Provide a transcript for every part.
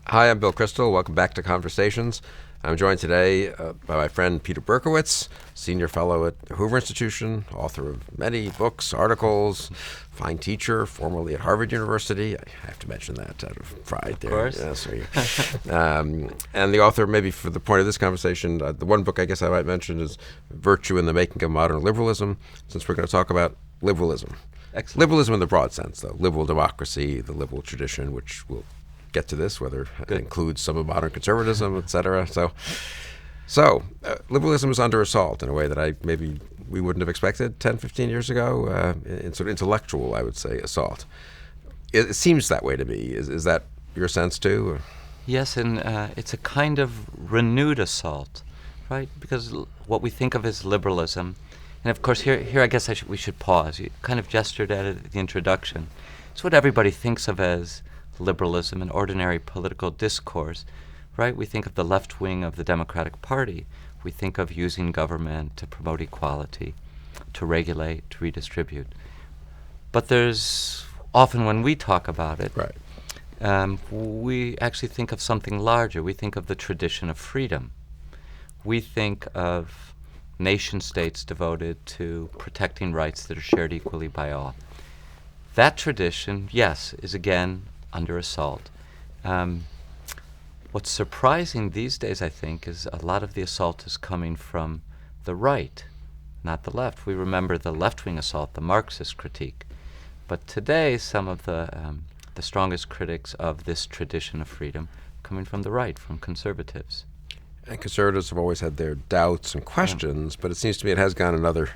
Hi, I'm Bill Kristol. Welcome back to Conversations. I'm joined today by my friend Peter Berkowitz, senior fellow at the Hoover Institution, author of many books, articles, fine teacher, formerly at Harvard University. I have to mention that out of pride there. Of course. Yeah, and the author, maybe for the point of this conversation, the one book I guess I might mention is Virtue in the Making of Modern Liberalism, since we're going to talk about liberalism. Excellent. Liberalism in the broad sense, though. Liberal democracy, the liberal tradition, which we'll get to this, whether it includes some of modern conservatism, et cetera. So liberalism is under assault in a way that maybe we wouldn't have expected 10, 15 years ago, in sort of intellectual, I would say, assault. It seems that way to me. Is that your sense too? Yes, and it's a kind of renewed assault, right? Because what we think of as liberalism, and of course here I guess we should pause. You kind of gestured at it at the introduction. It's what everybody thinks of as liberalism in ordinary political discourse, right? We think of the left wing of the Democratic Party. We think of using government to promote equality, to regulate, to redistribute. But there's often when we talk about it, Right. We actually think of something larger. We think of the tradition of freedom. We think of nation states devoted to protecting rights that are shared equally by all. That tradition, yes, is again under assault. What's surprising these days, I think, is a lot of the assault is coming from the right, not the left. We remember the left-wing assault, the Marxist critique. But today, some of the strongest critics of this tradition of freedom coming from the right, from conservatives. And conservatives have always had their doubts and questions, but it seems to me it has gone another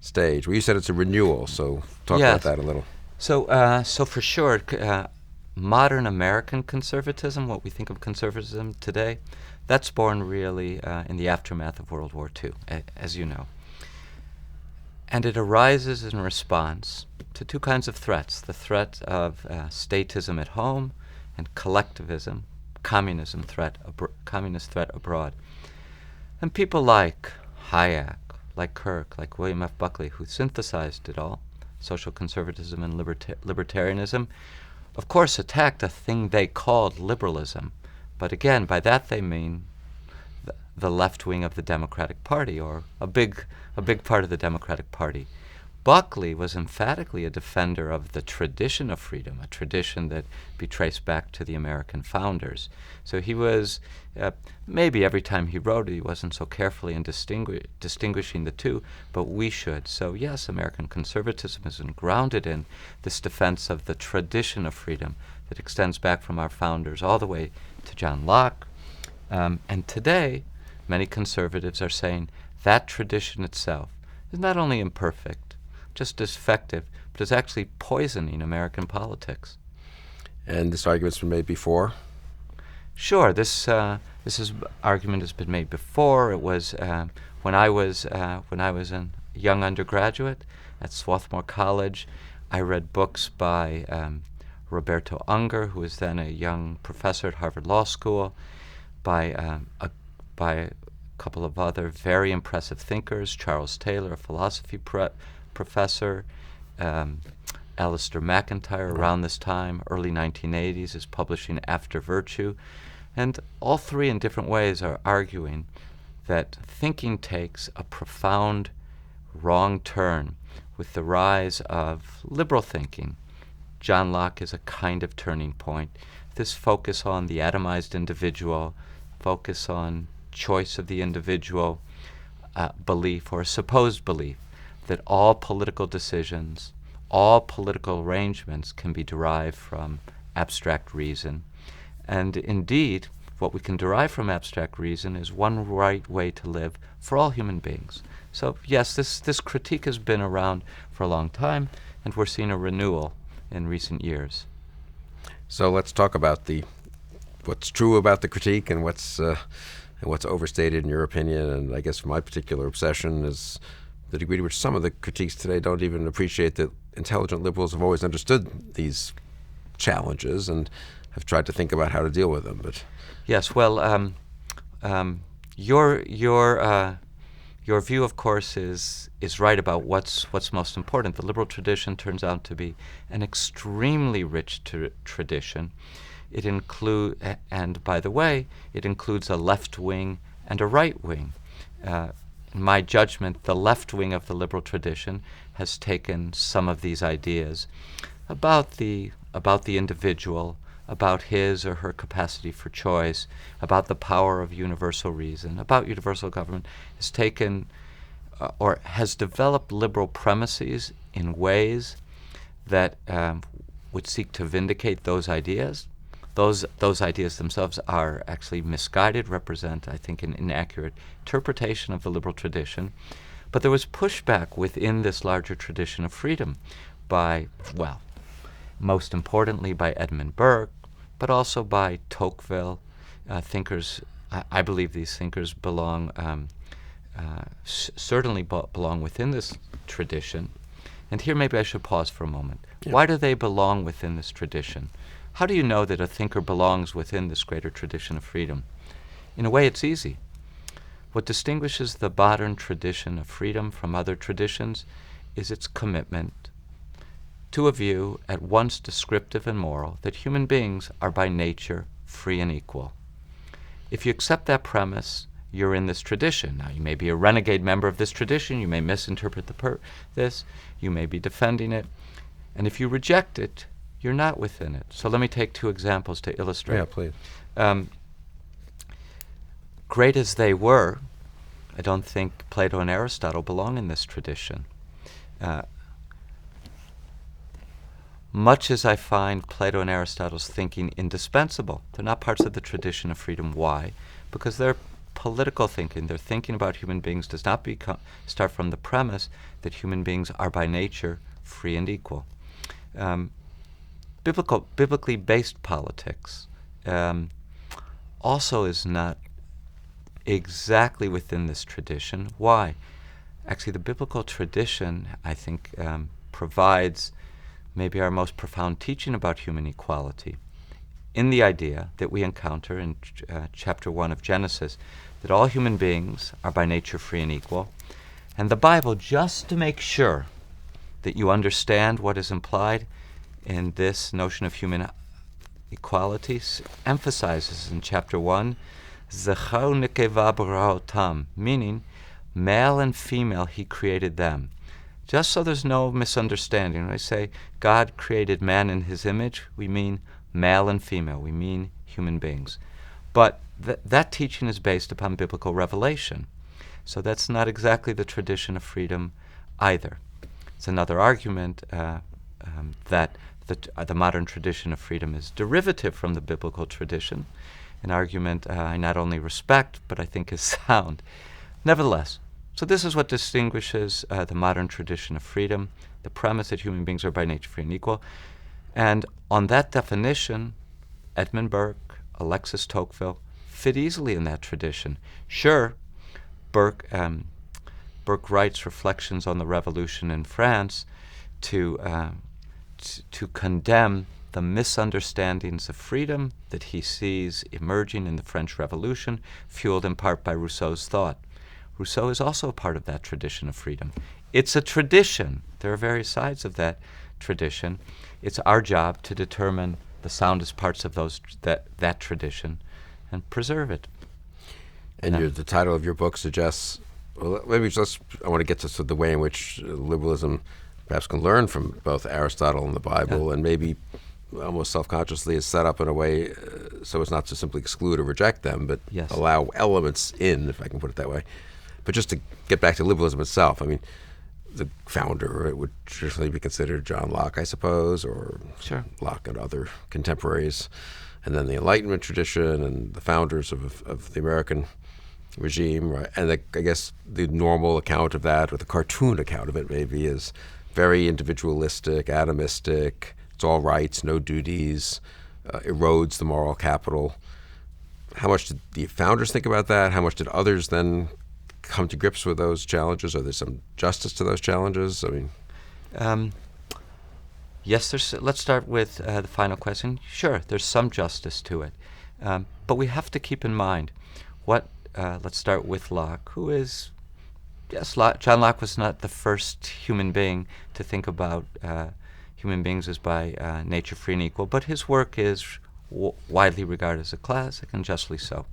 stage. Well, you said it's a renewal, so talk about that a little. So for sure, modern American conservatism, what we think of conservatism today, that's born really in the aftermath of World War II, as you know. And it arises in response to two kinds of threats: the threat of statism at home and collectivism, communist threat abroad. And people like Hayek, like Kirk, like William F. Buckley, who synthesized it all, social conservatism and libertarianism, of course attacked a thing they called liberalism. But again, by that they mean the left wing of the Democratic Party, or a big part of the Democratic Party. Buckley was emphatically a defender of the tradition of freedom, a tradition that be traced back to the American founders. So he was, maybe every time he wrote it, he wasn't so carefully in distinguishing the two, but we should. So yes, American conservatism is grounded in this defense of the tradition of freedom that extends back from our founders all the way to John Locke. And today, many conservatives are saying that tradition itself is not only imperfect, just as effective, but is actually poisoning American politics. And this argument's been made before? Sure, this argument has been made before. It was when I was a young undergraduate at Swarthmore College. I read books by Roberto Unger, who was then a young professor at Harvard Law School, by a couple of other very impressive thinkers, Charles Taylor, a philosophy professor, Alistair McIntyre around this time, early 1980s, is publishing After Virtue. And all three in different ways are arguing that thinking takes a profound wrong turn with the rise of liberal thinking. John Locke is a kind of turning point. This focus on the atomized individual, focus on choice of the individual, belief or supposed belief that all political decisions, all political arrangements can be derived from abstract reason. And indeed, what we can derive from abstract reason is one right way to live for all human beings. So yes, this critique has been around for a long time, and we're seeing a renewal in recent years. So let's talk about what's true about the critique and what's overstated in your opinion. And I guess my particular obsession is the degree to which some of the critiques today don't even appreciate that intelligent liberals have always understood these challenges and have tried to think about how to deal with them. But yes, well, your view, of course, is right about what's most important. The liberal tradition turns out to be an extremely rich tradition. and by the way, it includes a left wing and a right wing. In my judgment, the left wing of the liberal tradition has taken some of these ideas about the individual, about his or her capacity for choice, about the power of universal reason, about universal government, has taken or has developed liberal premises in ways that would seek to vindicate those ideas. Those ideas themselves are actually misguided, represent, I think, an inaccurate interpretation of the liberal tradition. But there was pushback within this larger tradition of freedom by, well, most importantly by Edmund Burke, but also by Tocqueville, thinkers. I believe these thinkers certainly belong within this tradition. And here maybe I should pause for a moment. Yeah. Why do they belong within this tradition? How do you know that a thinker belongs within this greater tradition of freedom? In a way, it's easy. What distinguishes the modern tradition of freedom from other traditions is its commitment to a view at once descriptive and moral that human beings are by nature free and equal. If you accept that premise, you're in this tradition. Now, you may be a renegade member of this tradition, you may misinterpret this, you may be defending it, and if you reject it, you're not within it. So let me take two examples to illustrate. Yeah, please. Great as they were, I don't think Plato and Aristotle belong in this tradition. Much as I find Plato and Aristotle's thinking indispensable, they're not parts of the tradition of freedom. Why? Because their political thinking, their thinking about human beings does not start from the premise that human beings are by nature free and equal. Biblically based politics also is not exactly within this tradition. Why? Actually, the biblical tradition, I think, provides maybe our most profound teaching about human equality in the idea that we encounter in chapter 1 of Genesis, that all human beings are by nature free and equal. And the Bible, just to make sure that you understand what is implied in this notion of human equality, emphasizes in chapter 1, Zechar nekeva b'ra'otam, meaning male and female he created them. Just so there's no misunderstanding, when I say God created man in his image, we mean male and female, we mean human beings. But that teaching is based upon biblical revelation. So that's not exactly the tradition of freedom either. It's another argument that the modern tradition of freedom is derivative from the biblical tradition, an argument I not only respect, but I think is sound. Nevertheless, so this is what distinguishes the modern tradition of freedom, the premise that human beings are by nature free and equal. And on that definition, Edmund Burke, Alexis de Tocqueville fit easily in that tradition. Sure, Burke writes reflections on the revolution in France to condemn the misunderstandings of freedom that he sees emerging in the French Revolution, fueled in part by Rousseau's thought. Rousseau is also a part of that tradition of freedom. It's a tradition. There are various sides of that tradition. It's our job to determine the soundest parts of that tradition and preserve it. And the title of your book suggests, well, maybe I want to get to the way in which liberalism perhaps can learn from both Aristotle and the Bible, and maybe almost self-consciously is set up in a way so as not to simply exclude or reject them, but allow elements in, if I can put it that way. But just to get back to liberalism itself, I mean, the founder, it would traditionally be considered John Locke, I suppose, or Locke and other contemporaries, and then the Enlightenment tradition and the founders of the American regime, right? And I guess the normal account of that, or the cartoon account of it maybe, is very individualistic, atomistic. It's all rights, no duties, erodes the moral capital. How much did the founders think about that? How much did others then come to grips with those challenges? Are there some justice to those challenges? I mean, yes. Let's start with the final question. Sure, there's some justice to it, but we have to keep in mind what. Let's start with Locke, who is. Yes, John Locke was not the first human being to think about human beings as by nature free and equal, but his work is widely regarded as a classic, and justly so.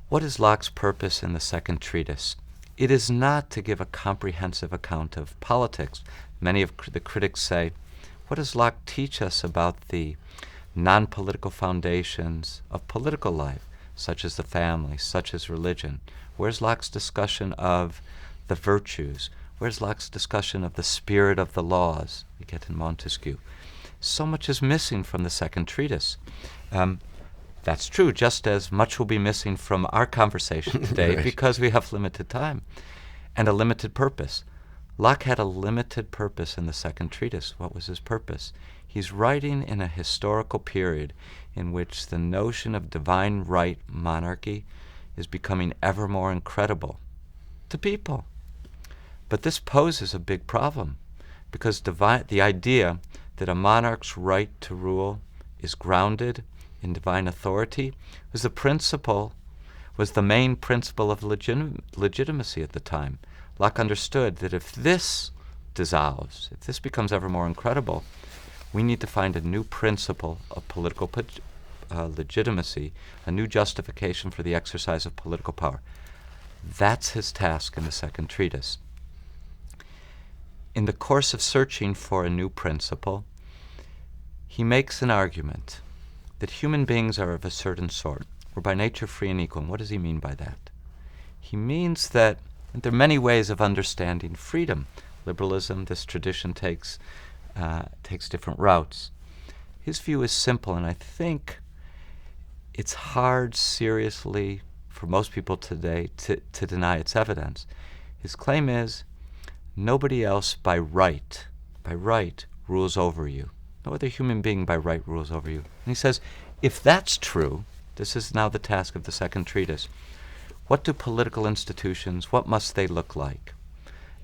What is Locke's purpose in the second treatise? It is not to give a comprehensive account of politics. Many of the critics say, what does Locke teach us about the non-political foundations of political life, such as the family, such as religion? Where's Locke's discussion of the virtues? Where's Locke's discussion of the spirit of the laws? We get in Montesquieu. So much is missing from the second treatise. That's true, just as much will be missing from our conversation today Right. because we have limited time and a limited purpose. Locke had a limited purpose in the second treatise. What was his purpose? He's writing in a historical period in which the notion of divine right monarchy is becoming ever more incredible to people. But this poses a big problem because the idea that a monarch's right to rule is grounded in divine authority was the main principle of legitimacy at the time. Locke understood that if this dissolves, if this becomes ever more incredible, we need to find a new principle of political legitimacy, a new justification for the exercise of political power. That's his task in the second treatise. In the course of searching for a new principle, he makes an argument that human beings are of a certain sort. We're by nature free and equal. And what does he mean by that? He means that there are many ways of understanding freedom. Liberalism, this tradition takes different routes. His view is simple, and I think it's hard seriously for most people today to deny its evidence. His claim is nobody else by right rules over you. No other human being by right rules over you. And he says, if that's true, this is now the task of the second treatise, what do political institutions, what must they look like?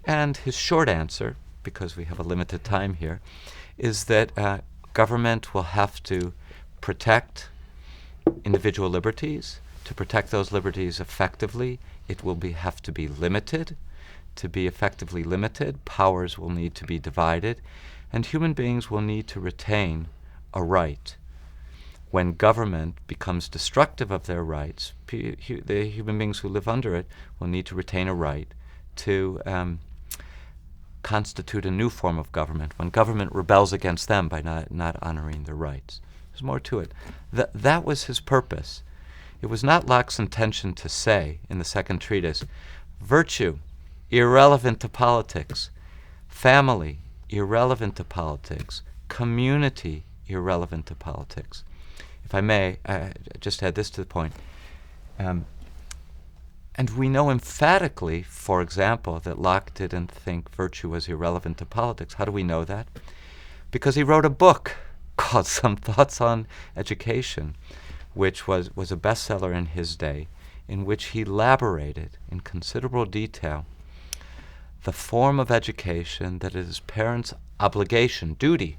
And his short answer, because we have a limited time here, is that government will have to protect individual liberties. To protect those liberties effectively, it will have to be limited. To be effectively limited, powers will need to be divided, and human beings will need to retain a right. When government becomes destructive of their rights, the human beings who live under it will need to retain a right to constitute a new form of government when government rebels against them by not honoring their rights. There's more to it. That was his purpose. It was not Locke's intention to say in the second treatise, virtue, irrelevant to politics, family, irrelevant to politics, community, irrelevant to politics. If I may, just add this to the point. And we know emphatically, for example, that Locke didn't think virtue was irrelevant to politics. How do we know that? Because he wrote a book called Some Thoughts on Education, which was a bestseller in his day, in which he elaborated in considerable detail the form of education that it is parents' obligation, duty,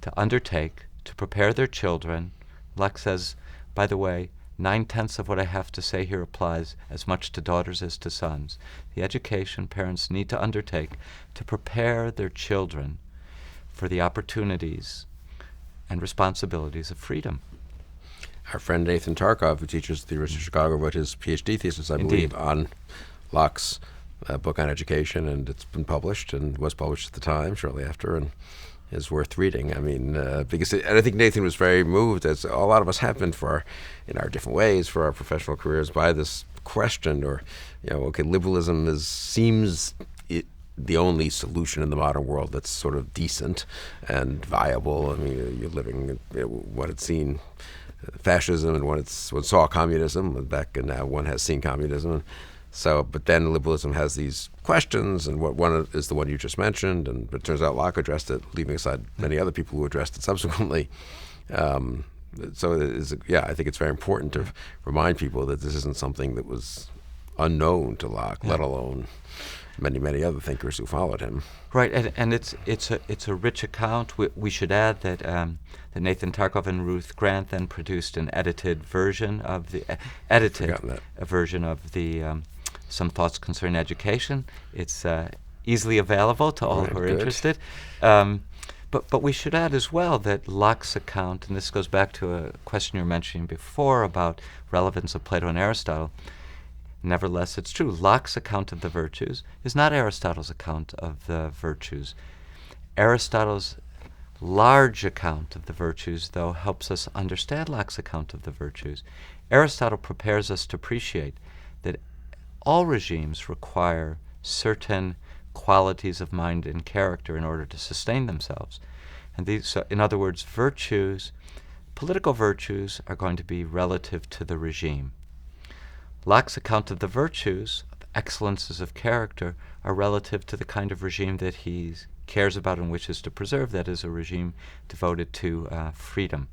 to undertake to prepare their children. Locke says, by the way, 9/10 of what I have to say here applies as much to daughters as to sons. The education parents need to undertake to prepare their children for the opportunities and responsibilities of freedom. Our friend Nathan Tarkov, who teaches at the University of Chicago, wrote his PhD thesis, I Indeed. believe, on Locke's book on education, and it's been published and was published at the time, shortly after, and is worth reading. I mean, because and I think Nathan was very moved, as a lot of us have been in our different ways for our professional careers, by this question, or, okay, liberalism seems the only solution in the modern world that's sort of decent and viable. I mean, you're living what it's seen fascism and one saw communism back, and now one has seen communism. So, but then liberalism has these questions, and one is the one you just mentioned, and it turns out Locke addressed it, leaving aside many other people who addressed it subsequently. So, I think it's very important to remind people that this isn't something that was unknown to Locke, let alone many other thinkers who followed him. Right, and it's a rich account. We should add that that Nathan Tarkov and Ruth Grant then produced an edited version of the Some Thoughts Concerning Education. It's easily available to all who are interested. But we should add as well that Locke's account, and this goes back to a question you were mentioning before about relevance of Plato and Aristotle. Nevertheless, it's true. Locke's account of the virtues is not Aristotle's account of the virtues. Aristotle's large account of the virtues, though, helps us understand Locke's account of the virtues. Aristotle prepares us to appreciate that all regimes require certain qualities of mind and character in order to sustain themselves. And these, so in other words, virtues, political virtues, are going to be relative to the regime. Locke's account of the virtues, of excellences of character, are relative to the kind of regime that he cares about and wishes to preserve, that is, a regime devoted to freedom.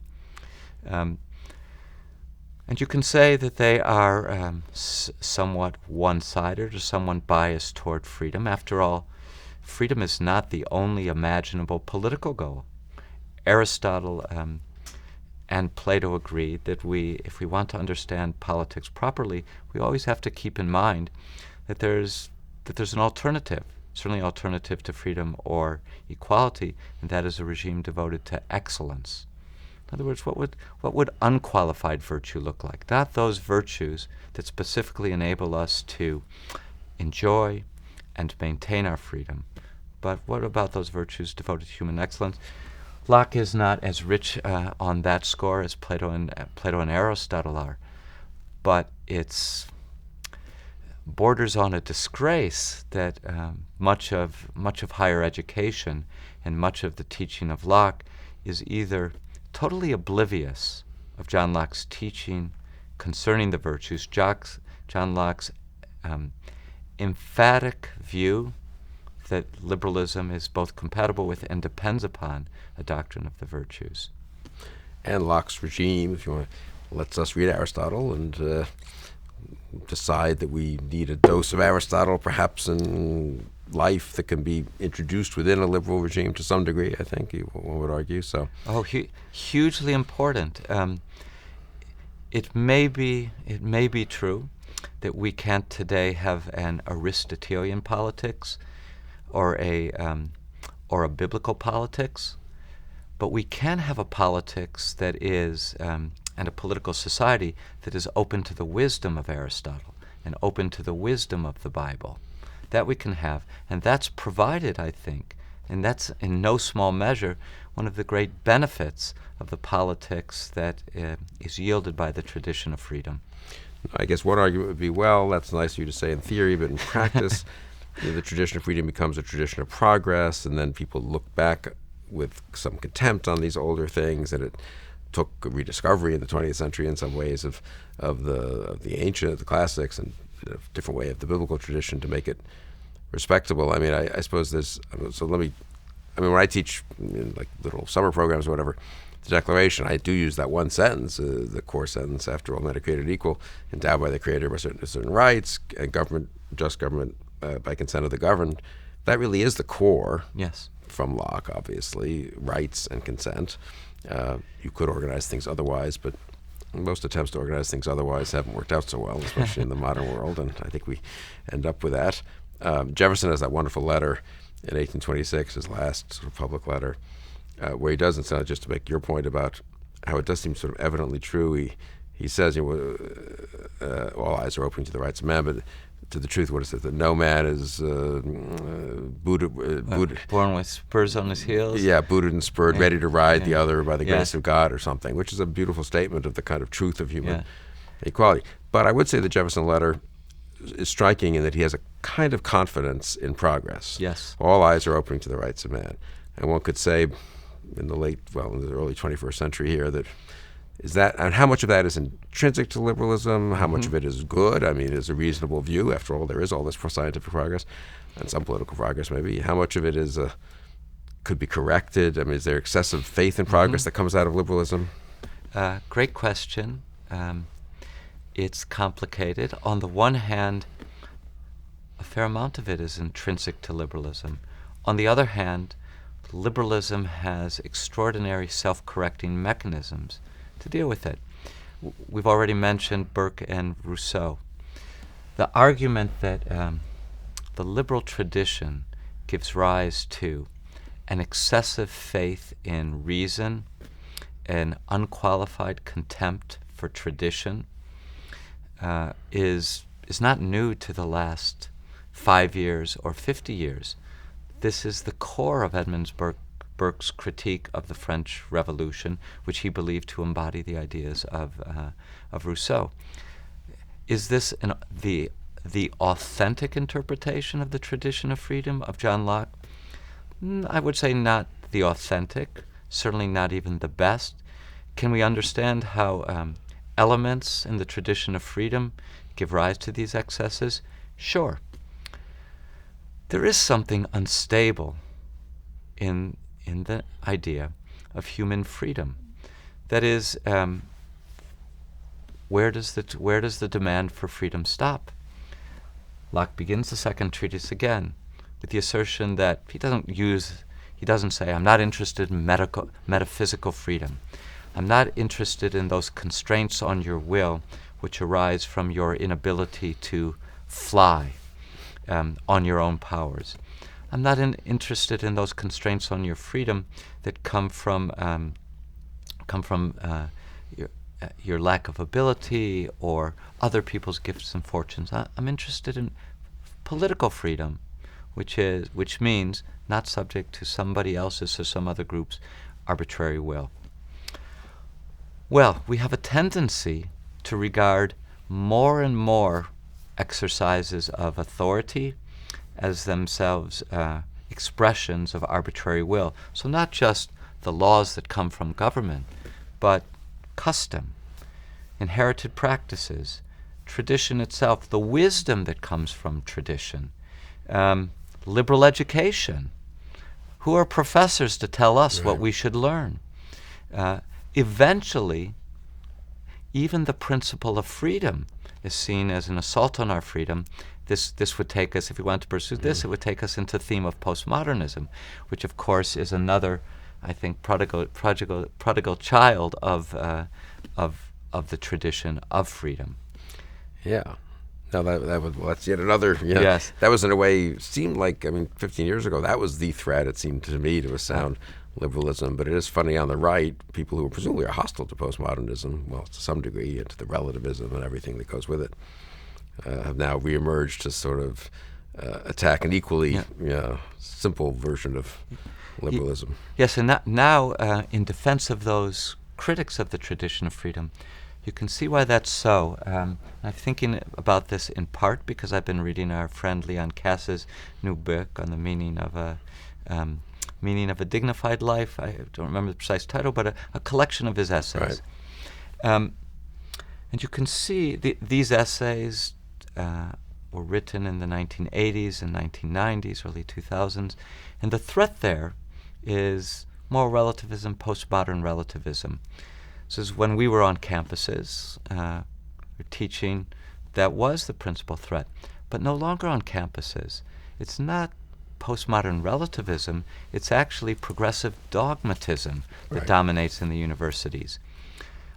And you can say that they are somewhat one-sided or somewhat biased toward freedom. After all, freedom is not the only imaginable political goal. Aristotle and Plato agreed that if we want to understand politics properly, we always have to keep in mind that there's an alternative, certainly alternative to freedom or equality, and that is a regime devoted to excellence. In other words, what would unqualified virtue look like? Not those virtues that specifically enable us to enjoy and maintain our freedom, but what about those virtues devoted to human excellence? Locke is not as rich on that score as Plato and Aristotle are, but it's borders on a disgrace that much of higher education and much of the teaching of Locke is either totally oblivious of John Locke's teaching concerning the virtues, John Locke's emphatic view that liberalism is both compatible with and depends upon a doctrine of the virtues. And Locke's regime, if you want, lets us read Aristotle and decide that we need a dose of Aristotle perhaps in life that can be introduced within a liberal regime to some degree, I think one would argue. So, hugely important. It may be true that we can't today have an Aristotelian politics or a biblical politics, but we can have a politics that is and a political society that is open to the wisdom of Aristotle and open to the wisdom of the Bible. That we can have, and that's provided, I think, and that's in no small measure one of the great benefits of the politics that is yielded by the tradition of freedom. I guess one argument would be, well, that's nice of you to say in theory, but in practice, the tradition of freedom becomes a tradition of progress, and then people look back with some contempt on these older things, and it took a rediscovery in the 20th century in some ways of the ancient, the classics, and a different way of the biblical tradition to make it respectable. I mean, I suppose there's, so when I teach in like little summer programs or whatever, the Declaration, I do use that one sentence, the core sentence, after all men are created equal, endowed by the Creator by certain rights, and just government by consent of the governed. That really is the core. Yes. From Locke, obviously, rights and consent. You could organize things otherwise, but most attempts to organize things otherwise haven't worked out so well, especially in the modern world, and I think we end up with that. Jefferson has that wonderful letter in 1826, his last sort of public letter, where he does, instead just to make your point about how it does seem sort of evidently true, he says, all eyes are open to the rights of man, but to the truth, what is it? That no man is born with spurs on his heels. Yeah, booted and spurred, ready to ride the other by the grace of God or something, which is a beautiful statement of the kind of truth of human equality. But I would say the Jefferson letter is striking in that he has a kind of confidence in progress. Yes. All eyes are open to the rights of man. And one could say in the early 21st century here and how much of that is intrinsic to liberalism, how much of it is good, I mean, is a reasonable view. After all, there is all this scientific progress and some political progress maybe. How much of it is could be corrected? I mean, is there excessive faith in progress that comes out of liberalism? Great question. It's complicated. On the one hand, a fair amount of it is intrinsic to liberalism. On the other hand, liberalism has extraordinary self-correcting mechanisms to deal with it. We've already mentioned Burke and Rousseau. The argument that the liberal tradition gives rise to an excessive faith in reason, an unqualified contempt for tradition, is not new to the last 5 years or 50 years. This is the core of Edmund Burke's critique of the French Revolution, which he believed to embody the ideas of Rousseau. Is this the authentic interpretation of the tradition of freedom of John Locke? I would say not the authentic, certainly not even the best. Can we understand how elements in the tradition of freedom give rise to these excesses? Sure. There is something unstable in the idea of human freedom. That is, where does the demand for freedom stop? Locke begins the second treatise again with the assertion that he doesn't say, I'm not interested in metaphysical freedom. I'm not interested in those constraints on your will which arise from your inability to fly on your own powers. I'm not interested in those constraints on your freedom that come from your lack of ability or other people's gifts and fortunes. I'm interested in political freedom, which means not subject to somebody else's or some other group's arbitrary will. Well, we have a tendency to regard more and more exercises of authority as themselves expressions of arbitrary will. So not just the laws that come from government, but custom, inherited practices, tradition itself, the wisdom that comes from tradition, liberal education. Who are professors to tell us what we should learn? Eventually, even the principle of freedom is seen as an assault on our freedom. This would take us, if we want to pursue this, it would take us into the theme of postmodernism, which of course is another, I think, prodigal child of the tradition of freedom. Yeah. No, that's yet another. Yeah, yes. That was in a way seemed like 15 years ago that was the threat. It seemed to me to sound liberalism, but it is funny on the right, people who presumably are hostile to postmodernism, well, to some degree, and to the relativism and everything that goes with it, have now reemerged to sort of attack an equally simple version of liberalism. Yes, and now in defense of those critics of the tradition of freedom, you can see why that's so. I'm thinking about this in part because I've been reading our friend Leon Cass's new book on the meaning of a dignified life. I don't remember the precise title, but a collection of his essays. Right. And you can see these essays were written in the 1980s and 1990s, early 2000s, and the threat there is moral relativism, postmodern relativism. So when we were on campuses, teaching, that was the principal threat, but no longer on campuses. It's not postmodern relativism, it's actually progressive dogmatism that dominates in the universities.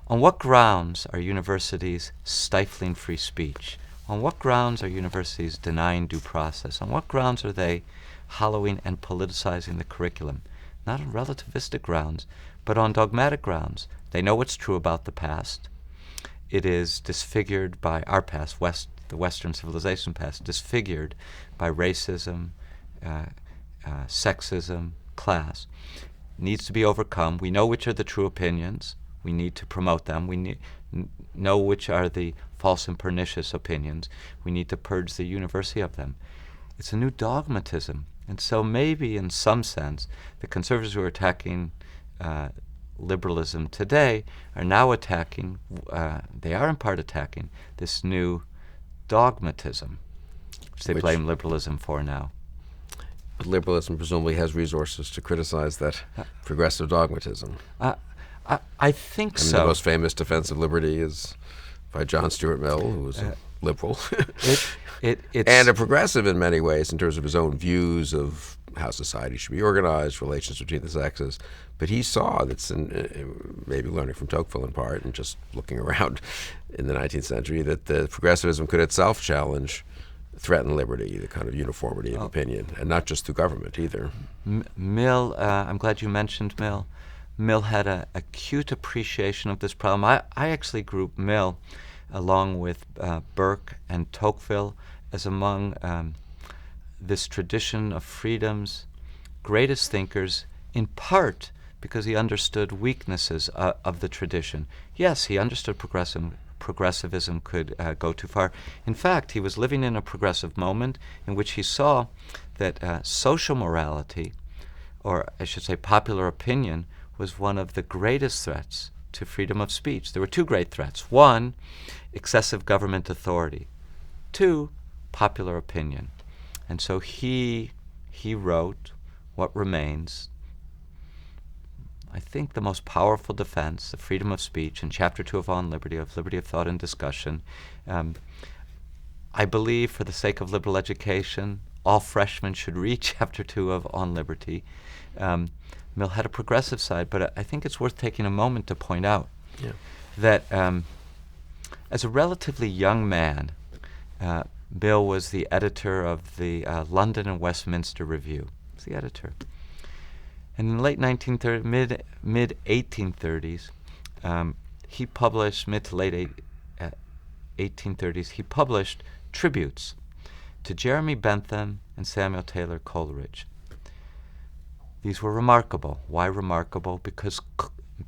On what grounds are universities stifling free speech? On what grounds are universities denying due process? On what grounds are they hollowing and politicizing the curriculum? Not on relativistic grounds, but on dogmatic grounds. They know what's true about the past. It is disfigured by our past, the Western civilization past, disfigured by racism, sexism, class. Needs to be overcome. We know which are the true opinions. We need to promote them. We know which are the false and pernicious opinions. We need to purge the university of them. It's a new dogmatism. And so maybe in some sense, the conservatives who are attacking liberalism today are now attacking, they are in part attacking this new dogmatism, which they blame liberalism for now. But liberalism presumably has resources to criticize that progressive dogmatism. I think so. The most famous defense of liberty is by John Stuart Mill, who was a liberal and a progressive in many ways in terms of his own views of how society should be organized, relations between the sexes. But he saw that's maybe learning from Tocqueville in part and just looking around in the 19th century that the progressivism could itself challenge threaten liberty, the kind of uniformity of opinion, and not just through government either. Mill, I'm glad you mentioned Mill. Mill had an acute appreciation of this problem. I actually group Mill, along with Burke and Tocqueville, as among this tradition of freedom's greatest thinkers, in part because he understood weaknesses of the tradition. Yes, he understood progressivism could go too far. In fact, he was living in a progressive moment in which he saw that social morality, or I should say popular opinion, was one of the greatest threats to freedom of speech. There were two great threats. One, excessive government authority. Two, popular opinion. And so he wrote what remains, I think, the most powerful defense of freedom of speech in Chapter 2 of On Liberty, of liberty of thought and discussion. I believe, for the sake of liberal education, all freshmen should read Chapter 2 of On Liberty. Mill had a progressive side, but I think it's worth taking a moment to point out that as a relatively young man, Mill was the editor of the London and Westminster Review. He was the editor. And in the late 1930s, mid-1830s, he published, mid to late 1830s, he published tributes to Jeremy Bentham and Samuel Taylor Coleridge. These were remarkable. Why remarkable? Because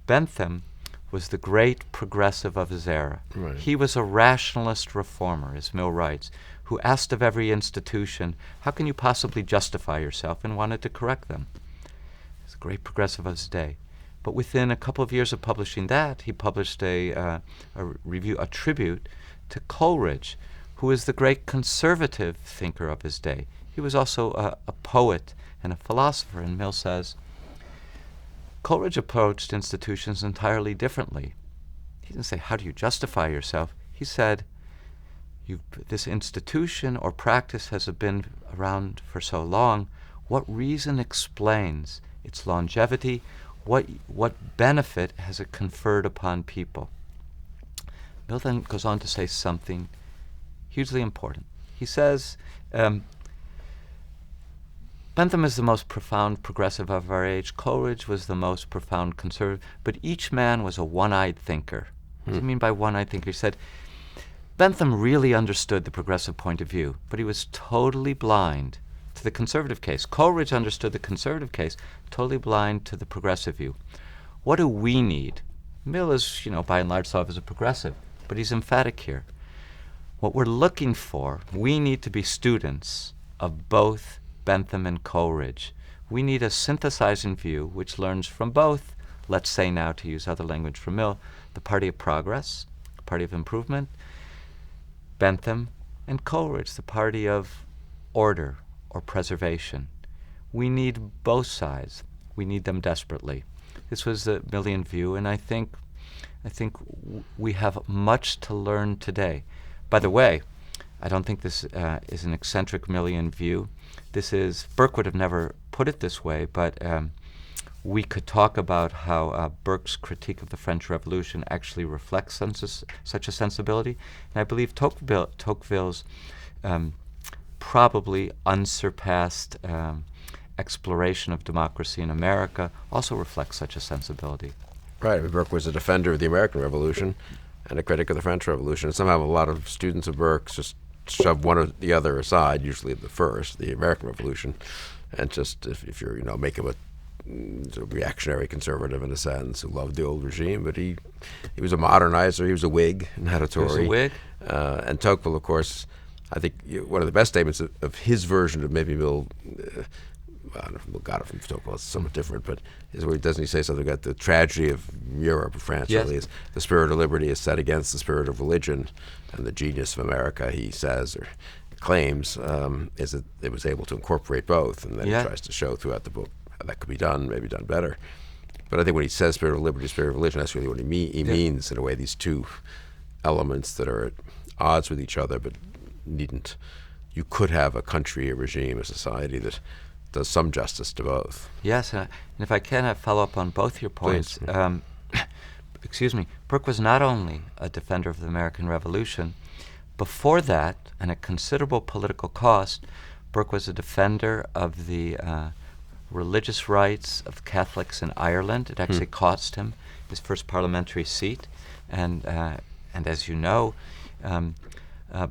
Bentham was the great progressive of his era. Right. He was a rationalist reformer, as Mill writes, who asked of every institution, how can you possibly justify yourself, and wanted to correct them. He's a great progressive of his day. But within a couple of years of publishing that, he published a tribute to Coleridge, who is the great conservative thinker of his day. He was also a poet and a philosopher, and Mill says, Coleridge approached institutions entirely differently. He didn't say, how do you justify yourself? He said, this institution or practice has been around for so long. What reason explains its longevity? What benefit has it conferred upon people? Mill then goes on to say something hugely important. He says, Bentham is the most profound progressive of our age. Coleridge was the most profound conservative. But each man was a one-eyed thinker. What does he mean by one-eyed thinker? He said, Bentham really understood the progressive point of view, but he was totally blind to the conservative case. Coleridge understood the conservative case, totally blind to the progressive view. What do we need? Mill is, by and large, thought of as a progressive, but he's emphatic here. What we're looking for, we need to be students of both Bentham and Coleridge. We need a synthesizing view which learns from both, let's say now, to use other language from Mill, the party of progress, the party of improvement, Bentham, and Coleridge, the party of order or preservation. We need both sides. We need them desperately. This was the Millian view, and I think we have much to learn today. By the way, I don't think this is an eccentric Millian view. Burke would have never put it this way, but we could talk about how Burke's critique of the French Revolution actually reflects such a sensibility. And I believe Tocqueville's probably unsurpassed exploration of democracy in America also reflects such a sensibility. Right. Burke was a defender of the American Revolution and a critic of the French Revolution. And somehow a lot of students of Burke's just shove one or the other aside, usually the first, the American Revolution, and just if you're make him a reactionary conservative in a sense who loved the old regime, but he was a modernizer. He was a Whig, not a Tory. He was a Whig. And Tocqueville, of course, I think one of the best statements of his version of maybe Mill. I don't know if Mill got it from Tocqueville. It's somewhat different, but doesn't he say something about the tragedy of Europe, or France, yes. really, is the spirit of liberty is set against the spirit of religion, and the genius of America, he says or claims, is that it was able to incorporate both, and then he tries to show throughout the book how that could be done, maybe done better. But I think when he says spirit of liberty, spirit of religion, that's really what he means, in a way, these two elements that are at odds with each other, but you could have a country, a regime, a society that does some justice to both. Yes, and if I can follow up on both your points. Excuse me, Burke was not only a defender of the American Revolution, Before that, and at considerable political cost, Burke was a defender of the religious rights of Catholics in Ireland. It actually cost him his first parliamentary seat, and as you know,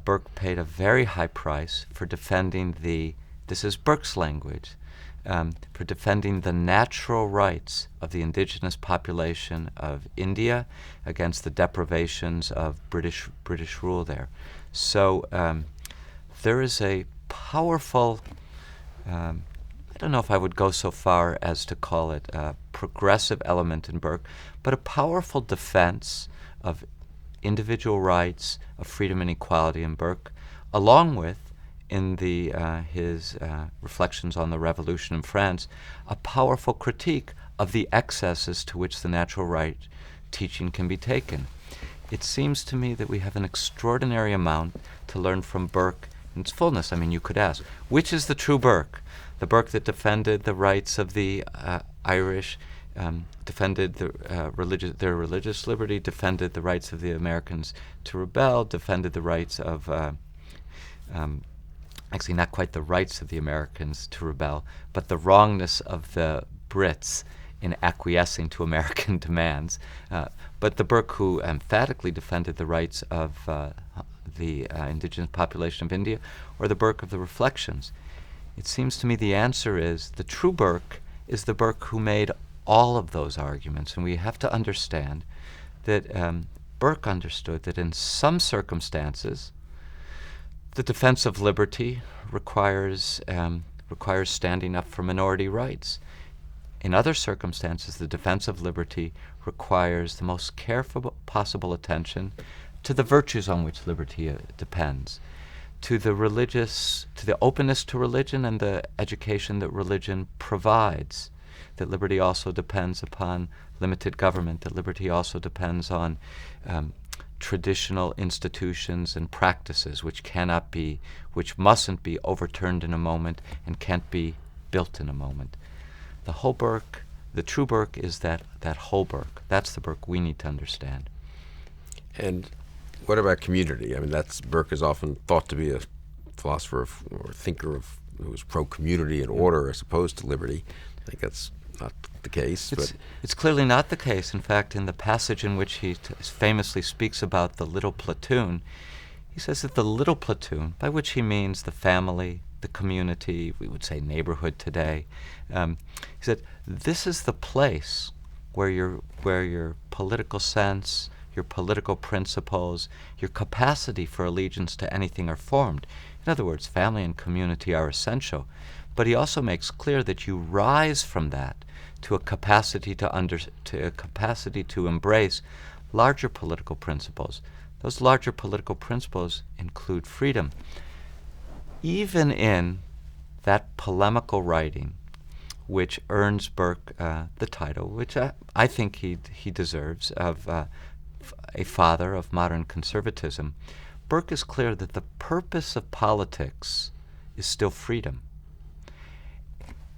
Burke paid a very high price for defending this is Burke's language, for defending the natural rights of the indigenous population of India against the deprivations of British rule there. So there is a powerful, I don't know if I would go so far as to call it a progressive element in Burke, but a powerful defense of individual rights, of freedom and equality in Burke, along with, in his reflections on the Revolution in France, a powerful critique of the excesses to which the natural right teaching can be taken. It seems to me that we have an extraordinary amount to learn from Burke in its fullness. I mean, you could ask, which is the true Burke? The Burke that defended the rights of the Irish, defended their religious liberty, defended the rights of the Americans to rebel, defended the rights of, actually not quite the rights of the Americans to rebel, but the wrongness of the Brits in acquiescing to American demands. But the Burke who emphatically defended the rights of the indigenous population of India, or the Burke of the Reflections. It seems to me the answer is the true Burke is the Burke who made all of those arguments, and we have to understand that Burke understood that in some circumstances the defense of liberty requires standing up for minority rights. In other circumstances, the defense of liberty requires the most careful possible attention to the virtues on which liberty depends, to the openness to religion and the education that religion provides, that liberty also depends upon limited government, that liberty also depends on traditional institutions and practices which mustn't be overturned in a moment and can't be built in a moment. The whole Burke, the true Burke, is that whole Burke. That's the Burke we need to understand. And what about community? I mean, Burke is often thought to be a philosopher or thinker who was pro-community and order as opposed to liberty. I think that's not the case. It's clearly not the case. In fact, in the passage in which he famously speaks about the little platoon, he says that the little platoon, by which he means the family, the community, we would say neighborhood today, he said, this is the place where your political sense, your political principles, your capacity for allegiance to anything are formed. In other words, family and community are essential. But he also makes clear that you rise from that to a capacity to embrace larger political principles. Those larger political principles include freedom. Even in that polemical writing, which earns Burke the title, which I think he deserves, of a father of modern conservatism, Burke is clear that the purpose of politics is still freedom.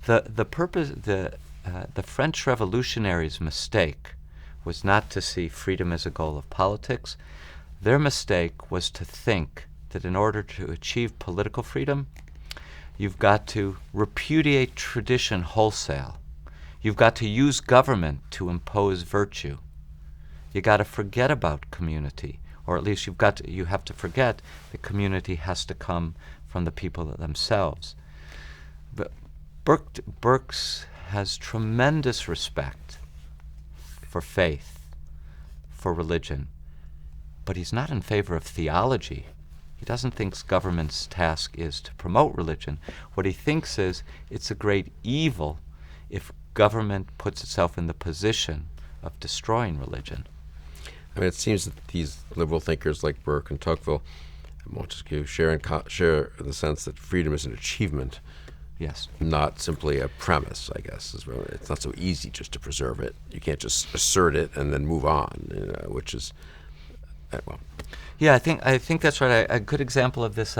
The French revolutionaries' mistake was not to see freedom as a goal of politics. Their mistake was to think that in order to achieve political freedom, you've got to repudiate tradition wholesale. You've got to use government to impose virtue. You got to forget about community, or at least you have to forget that community has to come from the people themselves. But Burke has tremendous respect for faith, for religion, but he's not in favor of theology. He doesn't think government's task is to promote religion. What he thinks is it's a great evil if government puts itself in the position of destroying religion. I mean, it seems that these liberal thinkers like Burke and Tocqueville, Montesquieu, share the sense that freedom is an achievement, yes, not simply a premise, I guess. It's not so easy just to preserve it. You can't just assert it and then move on, which is, well. Yeah, I think that's right. A good example of this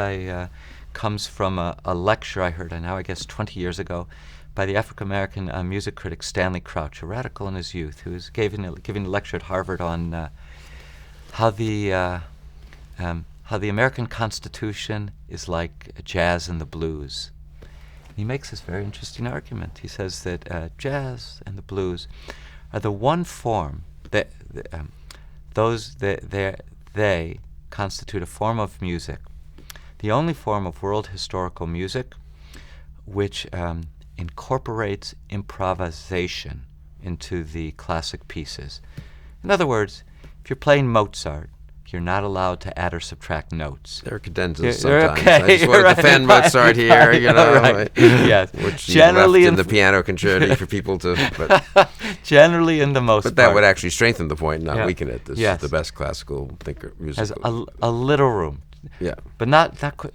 comes from a lecture I heard, now I guess 20 years ago, by the African-American music critic Stanley Crouch, a radical in his youth, who was giving a lecture at Harvard on how the how the American Constitution is like jazz and the blues. He makes this very interesting argument. He says that jazz and the blues are the one form that they constitute a form of music, the only form of world historical music which incorporates improvisation into the classic pieces. In other words, if you're playing Mozart, you're not allowed to add or subtract notes. There are cadenzas You're sometimes. okay, I just want to right, defend right, Mozart here, you know, right. Yes. which Generally he left in in the piano concerti for people to. But, generally, in the most but that part, would actually strengthen the point, not Yeah. weaken it. This Yes. is the best classical thinker, has musical. a little room, Yeah. but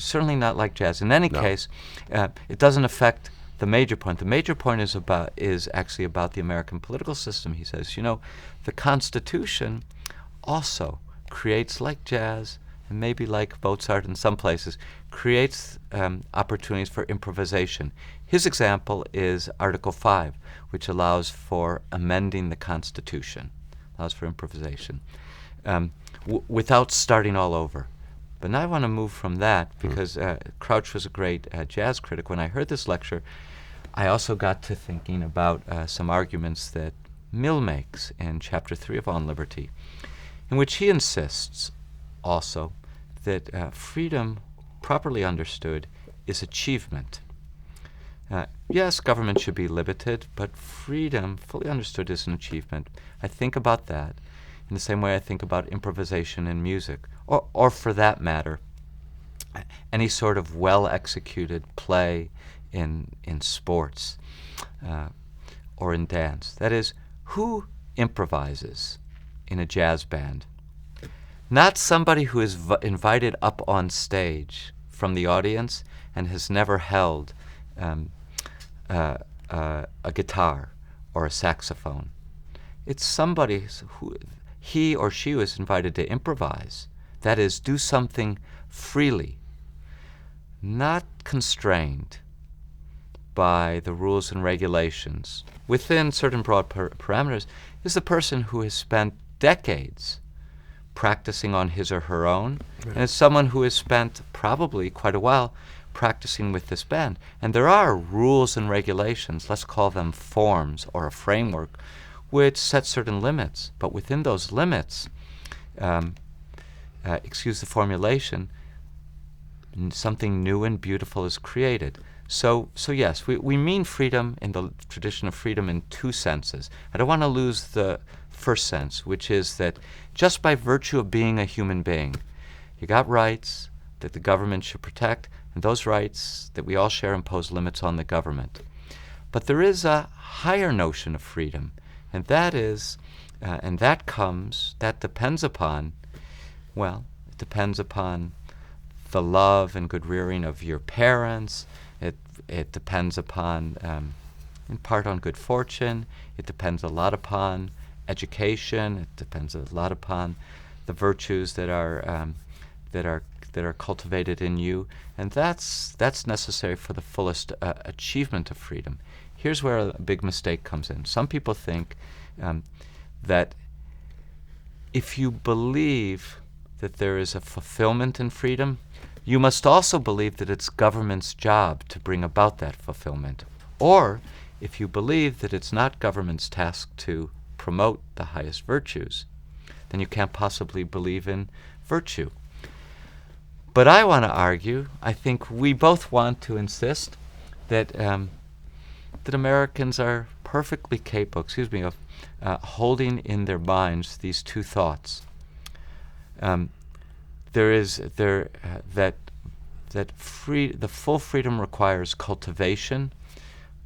certainly not like jazz. In any No. case, it doesn't affect the major point. The major point is actually about the American political system. He says, the Constitution also creates, like jazz and maybe like Mozart in some places, creates opportunities for improvisation. His example is Article 5, which allows for amending the Constitution, allows for improvisation, without starting all over. But now I want to move from that because Crouch was a great jazz critic. When I heard this lecture, I also got to thinking about some arguments that Mill makes in Chapter 3 of On Liberty, in which he insists also that freedom, properly understood, is achievement. Yes, government should be limited, but freedom, fully understood, is an achievement. I think about that in the same way I think about improvisation in music, or for that matter, any sort of well-executed play in sports or in dance. That is, who improvises in a jazz band? Not somebody who is invited up on stage from the audience and has never held a guitar or a saxophone. It's somebody who he or she was invited to improvise. That is, do something freely, not constrained by the rules and regulations, within certain broad parameters, is the person who has spent decades practicing on his or her own, and it's someone who has spent probably quite a while practicing with this band. And there are rules and regulations, let's call them forms or a framework, which set certain limits. But within those limits, excuse the formulation, something new and beautiful is created. So yes, we mean freedom in the tradition of freedom in two senses. I don't want to lose the first sense, which is that just by virtue of being a human being, you got rights that the government should protect, and those rights that we all share impose limits on the government. But there is a higher notion of freedom, and that is, that depends upon, it depends upon the love and good rearing of your parents. It depends upon, in part, on good fortune. It depends a lot upon education. It depends a lot upon the virtues that are cultivated in you, and that's necessary for the fullest achievement of freedom. Here's where a big mistake comes in. Some people think that if you believe that there is a fulfillment in freedom, you must also believe that it's government's job to bring about that fulfillment. Or if you believe that it's not government's task to promote the highest virtues, then you can't possibly believe in virtue. But I want to argue, I think we both want to insist that that Americans are perfectly capable, of holding in their minds these two thoughts. That the full freedom requires cultivation,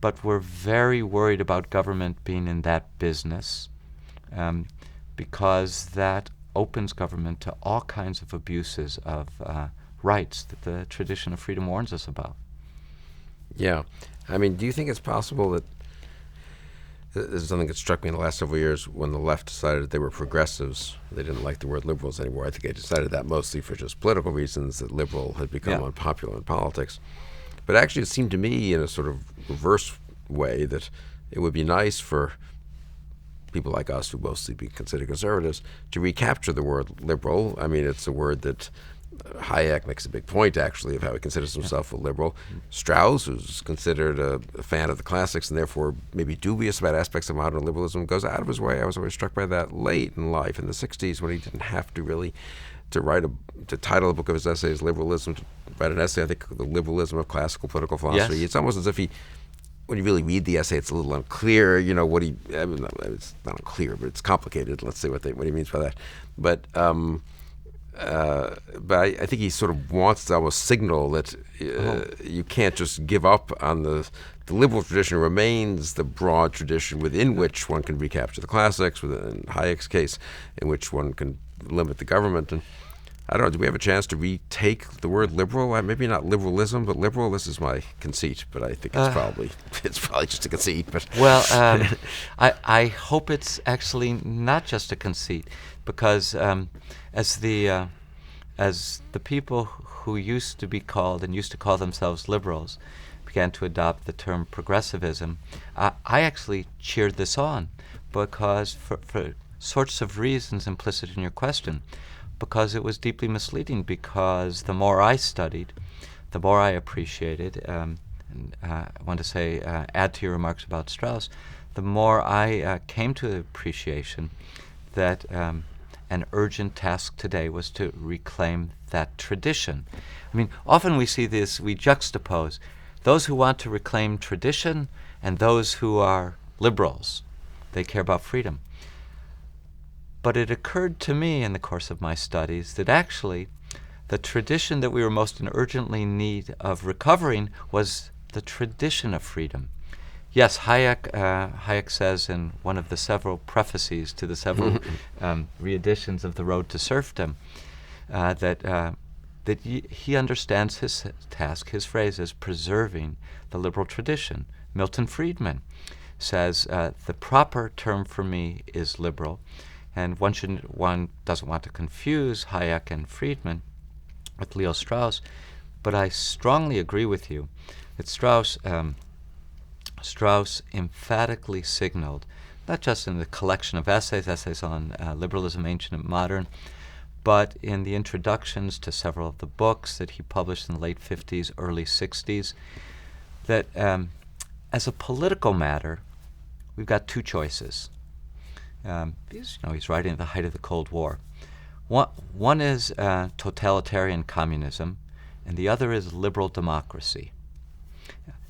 but we're very worried about government being in that business, because that opens government to all kinds of abuses of rights that the tradition of freedom warns us about. Yeah. I mean, do you think it's possible that this is something that struck me in the last several years when the left decided that they were progressives? They didn't like the word liberals anymore. I think they decided that mostly for just political reasons, that liberal had become unpopular in politics. But actually it seemed to me in a sort of reverse way that it would be nice for people like us, who mostly be considered conservatives, to recapture the word liberal. I mean, it's a word that Hayek makes a big point, actually, of how he considers himself a liberal. Strauss, who's considered a fan of the classics and therefore maybe dubious about aspects of modern liberalism, goes out of his way. I was always struck by that late in life, in the 60s, when he didn't have to really to title a book of his essays Liberalism, to write an essay, I think, The Liberalism of Classical Political Philosophy. Yes. It's almost as if when you really read the essay, it's a little unclear, what it's not unclear, but it's complicated, let's say, what he means by that. But I think he sort of wants to almost signal that you can't just give up on the liberal tradition. Remains the broad tradition within which one can recapture the classics, within Hayek's case, in which one can limit the government. And I don't know, do we have a chance to retake the word liberal? Maybe not liberalism, but liberal. This is my conceit, but I think it's probably just a conceit. But well, I hope it's actually not just a conceit, because as the people who used to call themselves liberals began to adopt the term progressivism, I actually cheered this on, because for sorts of reasons implicit in your question, because it was deeply misleading, because the more I studied, the more I appreciated, and I want to say, add to your remarks about Strauss, the more I came to the appreciation that an urgent task today was to reclaim that tradition. I mean, often we see this, we juxtapose those who want to reclaim tradition and those who are liberals. They care about freedom. But it occurred to me in the course of my studies that actually the tradition that we were most in urgently need of recovering was the tradition of freedom. Yes, Hayek says in one of the several prefaces to the several reeditions of The Road to Serfdom that he understands his task, his phrase, as preserving the liberal tradition. Milton Friedman says the proper term for me is liberal, and one doesn't want to confuse Hayek and Friedman with Leo Strauss, but I strongly agree with you that Strauss emphatically signaled, not just in the collection of essays on liberalism, ancient and modern, but in the introductions to several of the books that he published in the late 50s, early 60s, that as a political matter, we've got two choices. He's writing at the height of the Cold War. One is totalitarian communism, and the other is liberal democracy.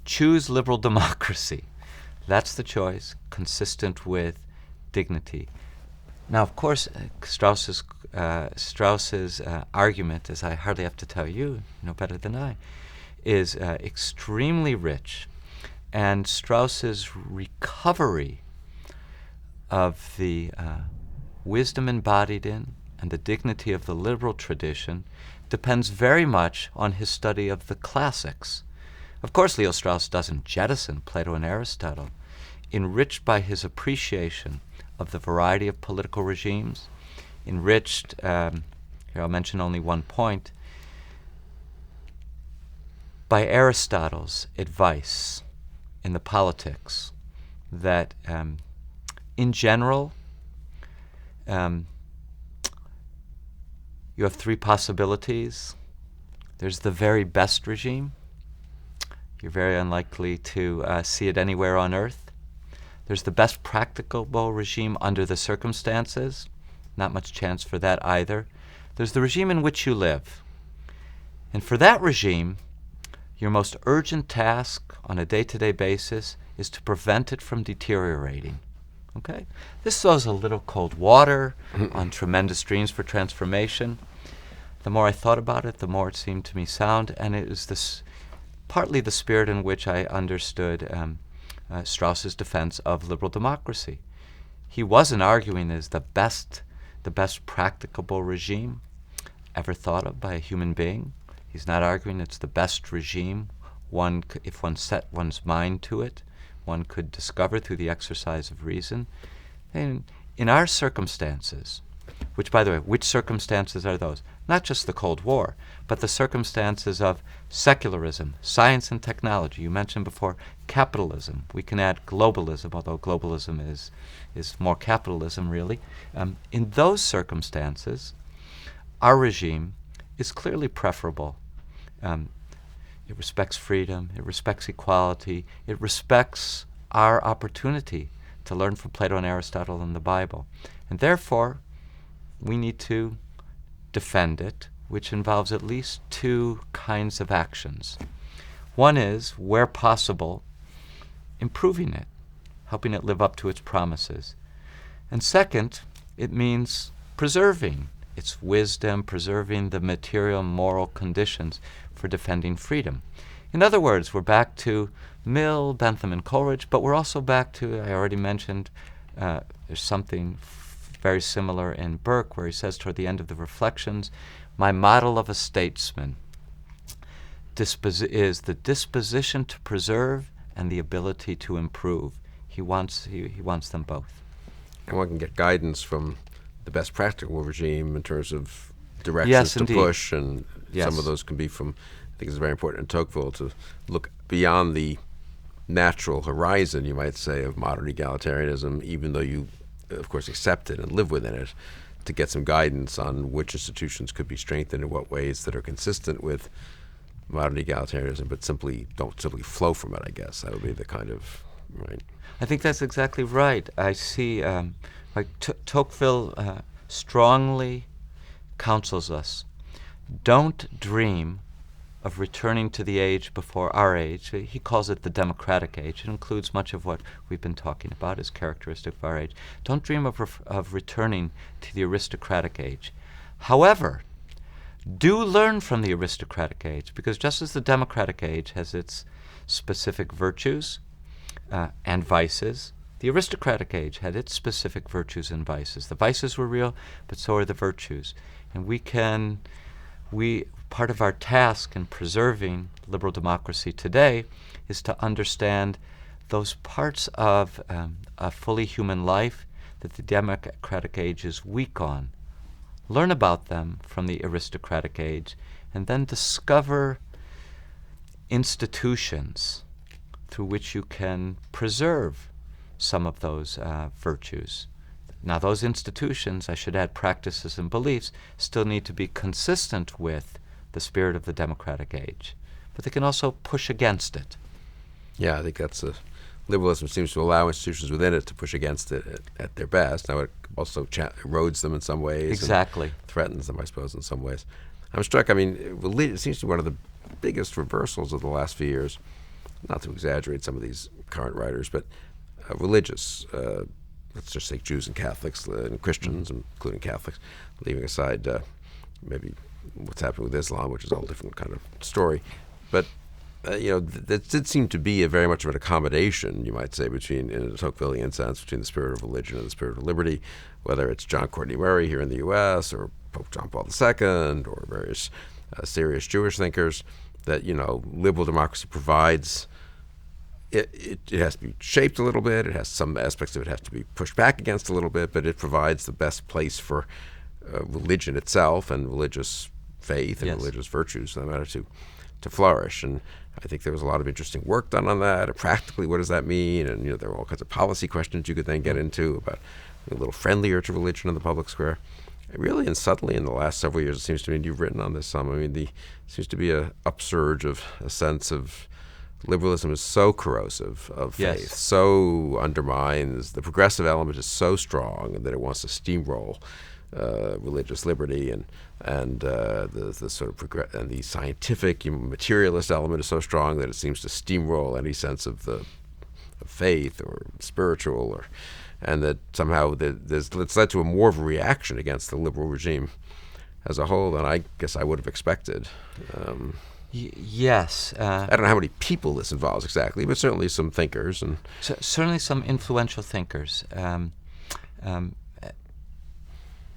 Choose liberal democracy. That's the choice, consistent with dignity. Now, of course, Strauss's argument, as I hardly have to tell you, you know better than I, is extremely rich, and Strauss's recovery of the wisdom embodied in and the dignity of the liberal tradition depends very much on his study of the classics. Of course, Leo Strauss doesn't jettison Plato and Aristotle. Enriched by his appreciation of the variety of political regimes, enriched, here I'll mention only one point, by Aristotle's advice in the Politics that in general, you have three possibilities. There's the very best regime. You're very unlikely to see it anywhere on earth. There's the best practicable regime under the circumstances. Not much chance for that either. There's the regime in which you live. And for that regime, your most urgent task on a day-to-day basis is to prevent it from deteriorating. Okay? This throws a little cold water on tremendous dreams for transformation. The more I thought about it, the more it seemed to me sound, and it was this partly the spirit in which I understood Strauss's defense of liberal democracy. He wasn't arguing as the best practicable regime ever thought of by a human being. He's not arguing it's the best regime if one set one's mind to it, one could discover through the exercise of reason. And in our circumstances, which, by the way, which circumstances are those? Not just the Cold War, but the circumstances of secularism, science and technology. You mentioned before capitalism. We can add globalism, although globalism is more capitalism, really. In those circumstances, our regime is clearly preferable. It respects freedom, it respects equality, it respects our opportunity to learn from Plato and Aristotle and the Bible. And therefore, we need to defend it, which involves at least two kinds of actions. One is, where possible, improving it, helping it live up to its promises. And second, it means preserving its wisdom, preserving the material and moral conditions for defending freedom. In other words, we're back to Mill, Bentham, and Coleridge, but we're also back to, I already mentioned, there's something very similar in Burke, where he says toward the end of the Reflections, my model of a statesman is the disposition to preserve and the ability to improve. He wants them both. And one can get guidance from the best practical regime in terms of directions Yes, to indeed. push, and Yes. some of those can be from, I think it's very important in Tocqueville to look beyond the natural horizon, you might say, of modern egalitarianism, even though you, of course, accept it and live within it, to get some guidance on which institutions could be strengthened in what ways that are consistent with modern egalitarianism, but don't simply flow from it, I guess. That would be the kind of, right? I think that's exactly right. I see, Tocqueville strongly counsels us, don't dream of returning to the age before our age. He calls it the democratic age. It includes much of what we've been talking about as characteristic of our age. Don't dream of returning to the aristocratic age. However, do learn from the aristocratic age, because just as the democratic age has its specific virtues and vices, the aristocratic age had its specific virtues and vices. The vices were real, but so are the virtues. And part of our task in preserving liberal democracy today is to understand those parts of a fully human life that the democratic age is weak on. Learn about them from the aristocratic age, and then discover institutions through which you can preserve some of those virtues. Now, those institutions, I should add practices and beliefs, still need to be consistent with the spirit of the democratic age, but they can also push against it. Yeah, I think that's liberalism seems to allow institutions within it to push against it at their best. Now, it also erodes them in some ways. Exactly. And threatens them, I suppose, in some ways. I'm struck, it seems to be one of the biggest reversals of the last few years, not to exaggerate some of these current writers, but religious, let's just say Jews and Catholics and Christians, including Catholics, leaving aside maybe what's happening with Islam, which is a whole different kind of story. But, that did seem to be very much of an accommodation, you might say, between, in a Tocquevillian sense, between the spirit of religion and the spirit of liberty, whether it's John Courtney Murray here in the U.S. or Pope John Paul II or various serious Jewish thinkers, that, liberal democracy provides. It has to be shaped a little bit. It has some aspects of it have to be pushed back against a little bit, but it provides the best place for religion itself and religious faith and Yes. religious virtues, no matter to flourish. And I think there was a lot of interesting work done on that. And practically, what does that mean? And there are all kinds of policy questions you could then get into about a little friendlier to religion in the public square. Really, and subtly in the last several years, it seems to me, and you've written on this some, there seems to be a upsurge of a sense of liberalism is so corrosive of faith, Yes. so undermines, the progressive element is so strong that it wants to steamroll religious liberty, and the sort of and the scientific materialist element is so strong that it seems to steamroll any sense of faith or spiritual, and that somehow it's led to a more of a reaction against the liberal regime as a whole than I guess I would have expected. Yes. I don't know how many people this involves exactly, but certainly some thinkers. And certainly some influential thinkers.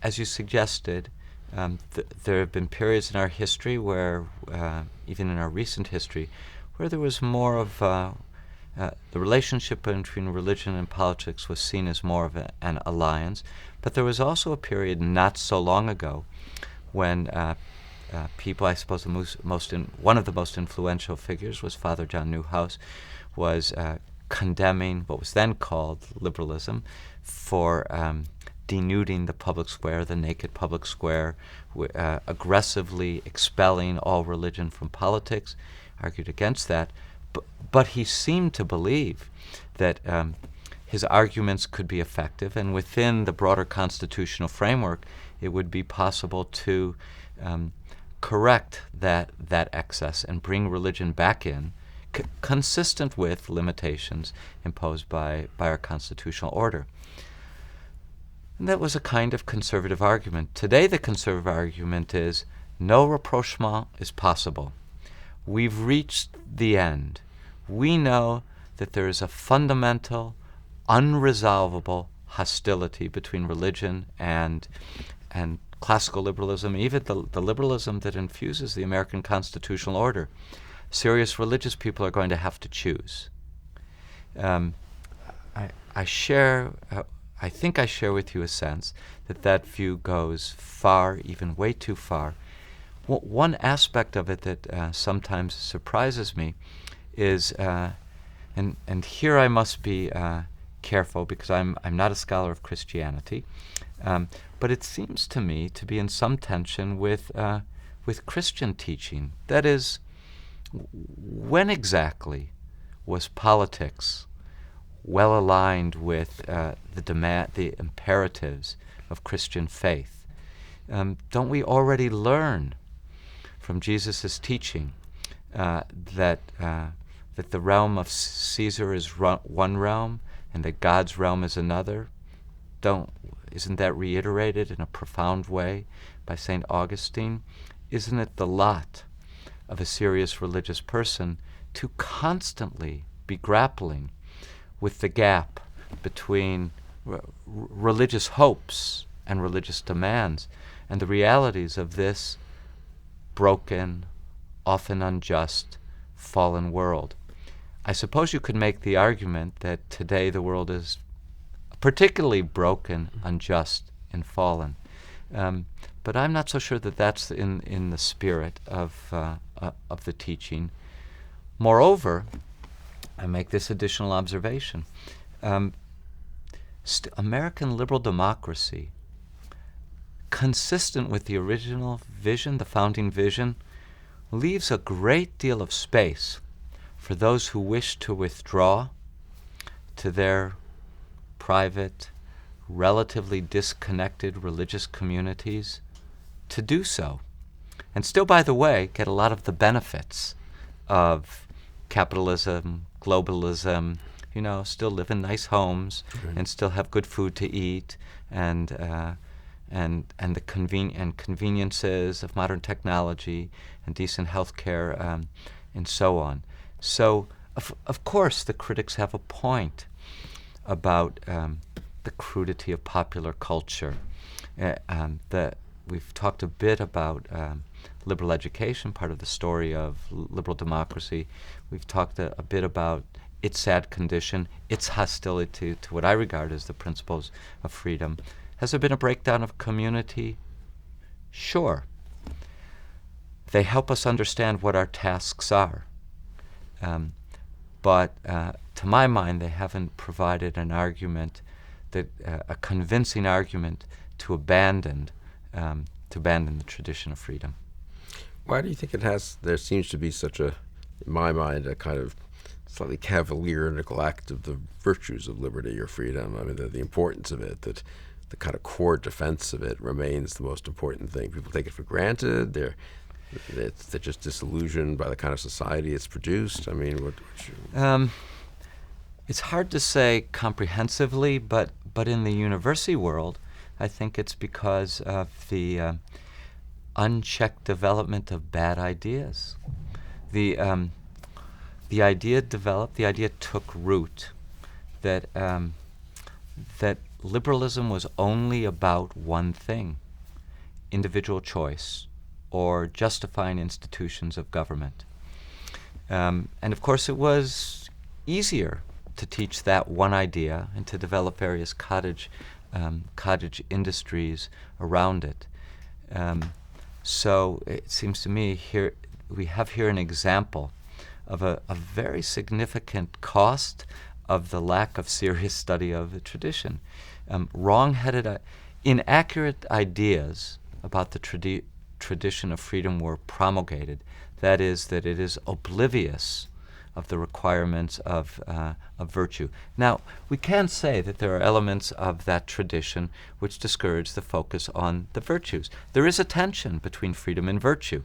As you suggested, there have been periods in our history where, even in our recent history, where there was more of the relationship between religion and politics was seen as more of an alliance. But there was also a period not so long ago when people, I suppose one of the most influential figures was Father John Newhouse, was condemning what was then called liberalism for denuding the public square, the naked public square, aggressively expelling all religion from politics, argued against that. But he seemed to believe that his arguments could be effective, and within the broader constitutional framework, it would be possible to correct that excess and bring religion back in, consistent with limitations imposed by our constitutional order. And that was a kind of conservative argument. Today, the conservative argument is no rapprochement is possible. We've reached the end. We know that there is a fundamental, unresolvable hostility between religion and classical liberalism, even the liberalism that infuses the American constitutional order. Serious religious people are going to have to choose. I think I share with you a sense that view goes far, even way too far. One aspect of it that sometimes surprises me is, and here I must be careful because I'm not a scholar of Christianity, but it seems to me to be in some tension with Christian teaching. That is, when exactly was politics well aligned with the imperatives of Christian faith? Don't we already learn from Jesus' teaching that the realm of Caesar is one realm and that God's realm is another? Isn't that reiterated in a profound way by St. Augustine? Isn't it the lot of a serious religious person to constantly be grappling with the gap between religious hopes and religious demands and the realities of this broken, often unjust, fallen world? I suppose you could make the argument that today the world is particularly broken, unjust, and fallen. But I'm not so sure that that's in the spirit of the teaching. Moreover, I make this additional observation. American liberal democracy, consistent with the original vision, the founding vision, leaves a great deal of space for those who wish to withdraw to their private, relatively disconnected religious communities to do so. And still, by the way, get a lot of the benefits of capitalism, globalism, still live in nice homes and still have good food to eat and the conveniences of modern technology and decent health care and so on. So, of course, the critics have a point about the crudity of popular culture. We've talked a bit about liberal education, part of the story of liberal democracy. We've talked a bit about its sad condition, its hostility to what I regard as the principles of freedom. Has there been a breakdown of community? Sure. They help us understand what our tasks are. But to my mind, they haven't provided an argument, a convincing argument to abandon the tradition of freedom. Why do you think there seems to be such in my mind, a kind of slightly cavalier neglect of the virtues of liberty or freedom? I mean, the importance of it, that the kind of core defense of it remains the most important thing. People take it for granted. They're just disillusioned by the kind of society it's produced. I mean, it's hard to say comprehensively, but in the university world, I think it's because of the unchecked development of bad ideas. The idea developed, the idea took root that liberalism was only about one thing: individual choice, or justifying institutions of government. And of course it was easier to teach that one idea and to develop various cottage industries around it. So it seems to me we have here an example of a very significant cost of the lack of serious study of the tradition. wrong-headed, inaccurate ideas about the tradition of freedom were promulgated. That is, that it is oblivious of the requirements of virtue. Now, we can say that there are elements of that tradition which discourage the focus on the virtues. There is a tension between freedom and virtue.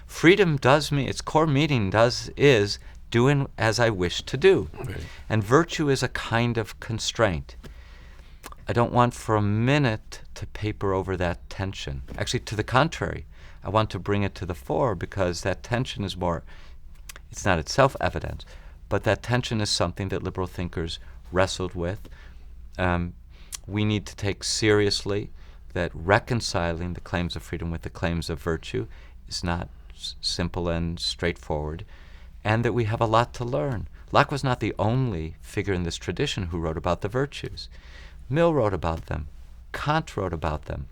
Freedom does mean, its core meaning is doing as I wish to do. Okay. And virtue is a kind of constraint. I don't want for a minute to paper over that tension. Actually, to the contrary, I want to bring it to the fore because that tension is more, it's not itself evident, but that tension is something that liberal thinkers wrestled with. We need to take seriously that reconciling the claims of freedom with the claims of virtue is not simple and straightforward, and that we have a lot to learn. Locke was not the only figure in this tradition who wrote about the virtues. Mill wrote about them. Kant wrote about them.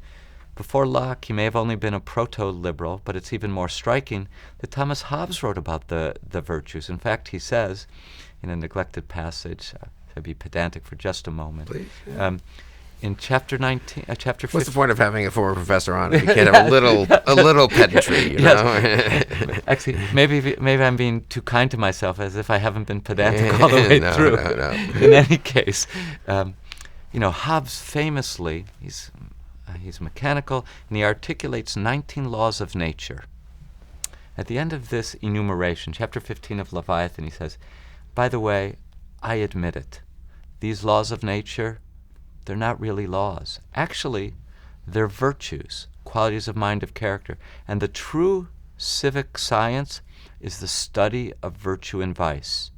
Before Locke, he may have only been a proto-liberal, but it's even more striking that Thomas Hobbes wrote about the virtues. In fact, he says, in a neglected passage, I'll be pedantic for just a moment. Please, yeah. In chapter 19, chapter 15. What's the point of having a former professor on if you can't have a little pedantry, you know? Actually, maybe I'm being too kind to myself, as if I haven't been pedantic all the way through. No. In any case, Hobbes famously, he's mechanical, and he articulates 19 laws of nature. At the end of this enumeration, chapter 15 of Leviathan, he says, by the way, I admit it. These laws of nature, they're not really laws. Actually, they're virtues, qualities of mind, of character. And the true civic science is the study of virtue and vice.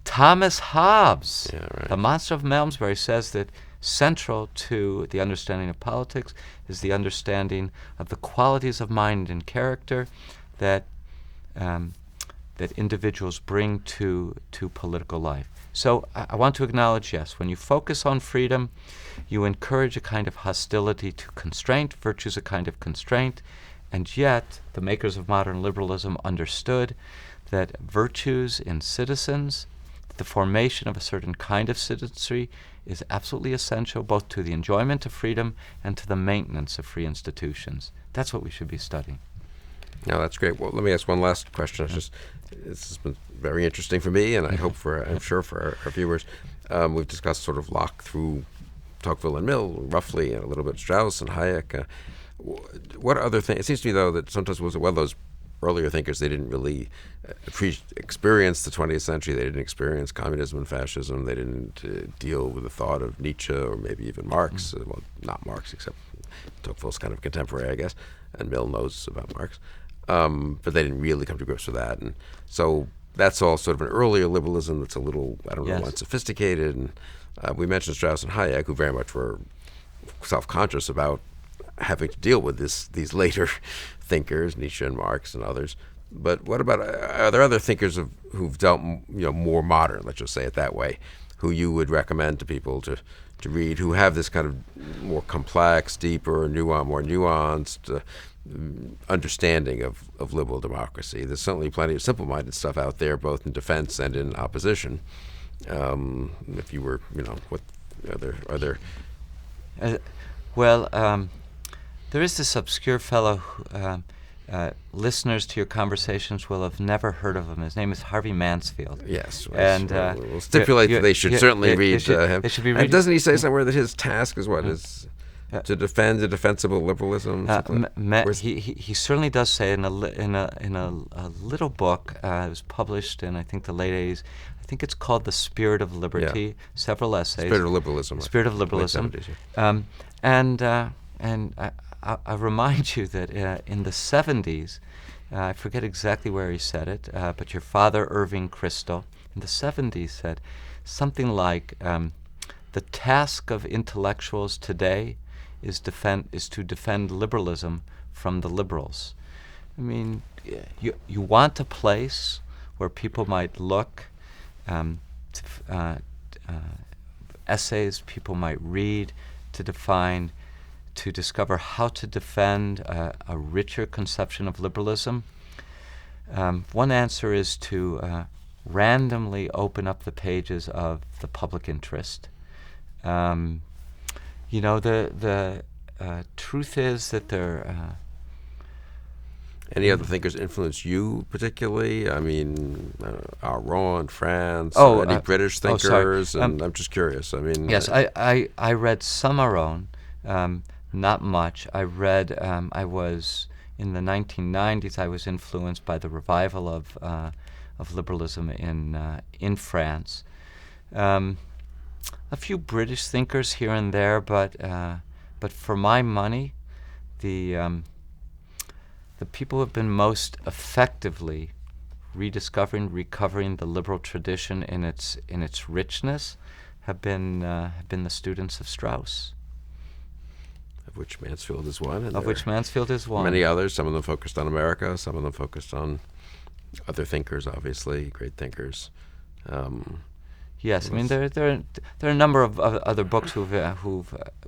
Thomas Hobbes, the monster of Malmesbury, says that central to the understanding of politics is the understanding of the qualities of mind and character that individuals bring to political life. So I want to acknowledge, yes, when you focus on freedom, you encourage a kind of hostility to constraint. Virtue is a kind of constraint. And yet, the makers of modern liberalism understood that virtues in citizens, the formation of a certain kind of citizenry, is absolutely essential both to the enjoyment of freedom and to the maintenance of free institutions. That's what we should be studying. No, that's great. Well, let me ask one last question. This has been very interesting for me, and I hope I'm sure for our viewers. We've discussed sort of Locke through Tocqueville and Mill, roughly, and a little bit Strauss and Hayek. What other things? It seems to me, though, that sometimes those earlier thinkers, they didn't really experience the 20th century. They didn't experience communism and fascism. They didn't deal with the thought of Nietzsche or maybe even Marx. Well, not Marx, except Tocqueville's kind of contemporary, I guess, and Mill knows about Marx. But they didn't really come to grips with that. And so that's all sort of an earlier liberalism that's a little, unsophisticated. And we mentioned Strauss and Hayek, who very much were self-conscious about having to deal with these later thinkers, Nietzsche and Marx and others. But what about, are there other thinkers who've dealt more modern, let's just say it that way, who you would recommend to people to read, who have this kind of more complex, deeper, more nuanced understanding of liberal democracy? There's certainly plenty of simple-minded stuff out there, both in defense and in opposition. If you were, what are there? There is this obscure fellow who, listeners to your conversations will have never heard of him. His name is Harvey Mansfield. Yes, and we'll stipulate that they should certainly read him. They should be and doesn't he say somewhere that his task is is to defend a defensible liberalism? He certainly does say in a little book. It was published in, I think, the late 80s. I think it's called The Spirit of Liberty. Several essays. Spirit of Liberalism. Spirit of Liberalism. And I remind you that in the 70s, I forget exactly where he said it, but your father, Irving Kristol, in the 70s said something like, the task of intellectuals today is to defend liberalism from the liberals. I mean, you want a place where people might look, essays people might read to discover how to defend a richer conception of liberalism. One answer is to randomly open up the pages of the public interest. The truth is that Any other thinkers influence you particularly? I mean, Aron in France, any British thinkers? Sorry. And I'm just curious. I mean, yes, I read some Aron, not much. I read, in the 1990s, I was influenced by the revival of liberalism in France. A few British thinkers here and there, but for my money, the people who have been most effectively recovering the liberal tradition in its richness have been the students of Strauss. Of which Mansfield is one. Of which Mansfield is one. Many others, some of them focused on America, some of them focused on other thinkers, obviously, great thinkers. Yes, I mean there are a number of other books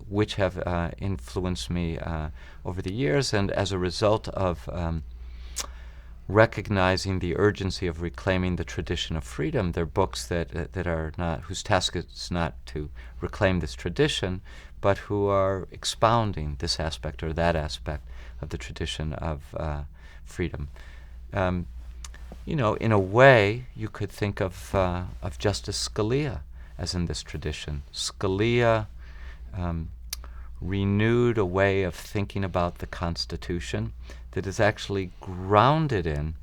which have influenced me over the years, and as a result of recognizing the urgency of reclaiming the tradition of freedom, they're books that are not, whose task is not to reclaim this tradition, but who are expounding this aspect or that aspect of the tradition of freedom. In a way, you could think of Justice Scalia as in this tradition. Scalia renewed a way of thinking about the Constitution that is actually grounded in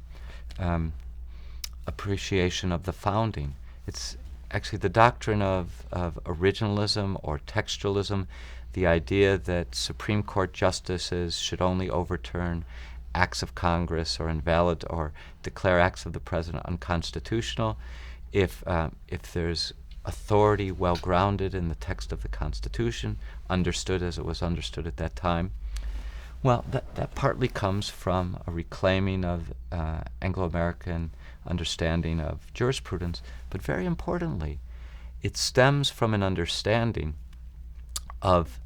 appreciation of the founding. It's actually the doctrine of originalism or textualism, the idea that Supreme Court justices should only overturn acts of Congress or invalid or declare acts of the President unconstitutional if there's authority well grounded in the text of the Constitution, understood as it was understood at that time. Well, that partly comes from a reclaiming of Anglo-American understanding of jurisprudence, but very importantly, it stems from an understanding of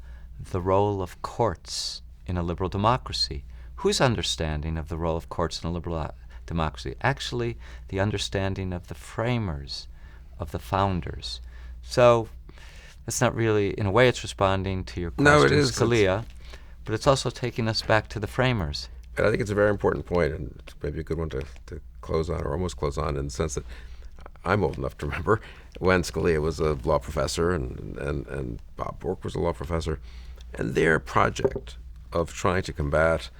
the role of courts in a liberal democracy. Whose understanding of the role of courts in a liberal democracy? Actually, the understanding of the framers, of the founders. So that's not really, in a way, it's responding to your question, no, it is, Scalia, but it's also taking us back to the framers. And I think it's a very important point, and it's maybe a good one to close on, or almost close on, in the sense that I'm old enough to remember when Scalia was a law professor and Bob Bork was a law professor, and their project of trying to combat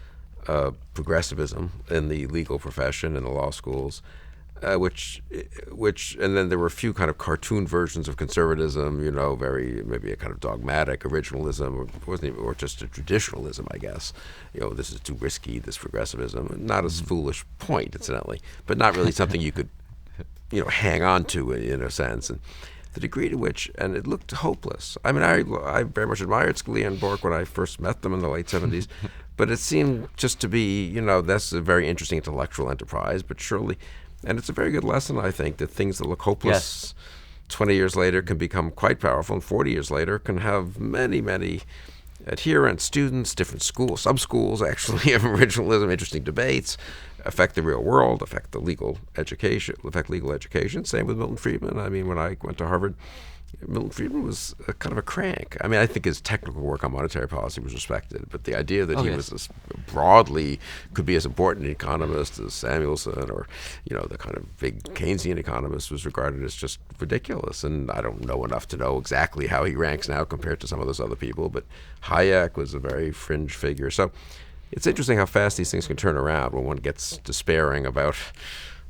progressivism in the legal profession in the law schools, which and then there were a few kind of cartoon versions of conservatism, very maybe a kind of dogmatic originalism, or just a traditionalism, I guess. This is too risky, this progressivism, not a foolish point, incidentally, but not really something you could, hang on to in a sense. And the degree to which, and it looked hopeless. I mean, I very much admired Scalia and Bork when I first met them in the late 70s, but it seemed just to be, that's a very interesting intellectual enterprise, but surely, and it's a very good lesson, I think, that things that look hopeless 20 years later can become quite powerful, and 40 years later can have many, many adherents, students, different schools, sub-schools, actually, of originalism, interesting debates, affect the real world, affect legal education. Same with Milton Friedman. I mean, when I went to Harvard, Milton Friedman was kind of a crank. I mean, I think his technical work on monetary policy was respected, but the idea that he was broadly could be as important an economist as Samuelson or, the kind of big Keynesian economist was regarded as just ridiculous. And I don't know enough to know exactly how he ranks now compared to some of those other people, but Hayek was a very fringe figure. So it's interesting how fast these things can turn around when one gets despairing about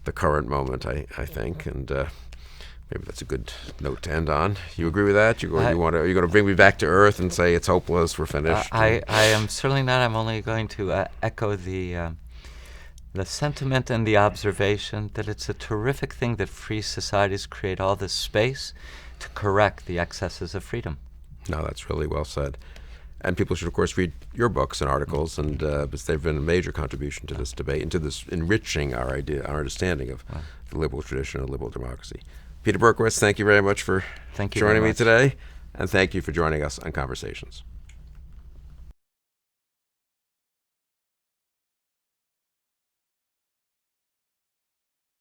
the current moment, I think, and maybe that's a good note to end on. You agree with that? Are you going to bring me back to earth and say it's hopeless, we're finished? I am certainly not. I'm only going to echo the sentiment and the observation that it's a terrific thing that free societies create all this space to correct the excesses of freedom. No, that's really well said. And people should, of course, read your books and articles, and because they've been a major contribution to this debate and to this enriching our understanding of the liberal tradition of liberal democracy. Peter Berkowitz, thank you very much for joining me today, and thank you for joining us on Conversations.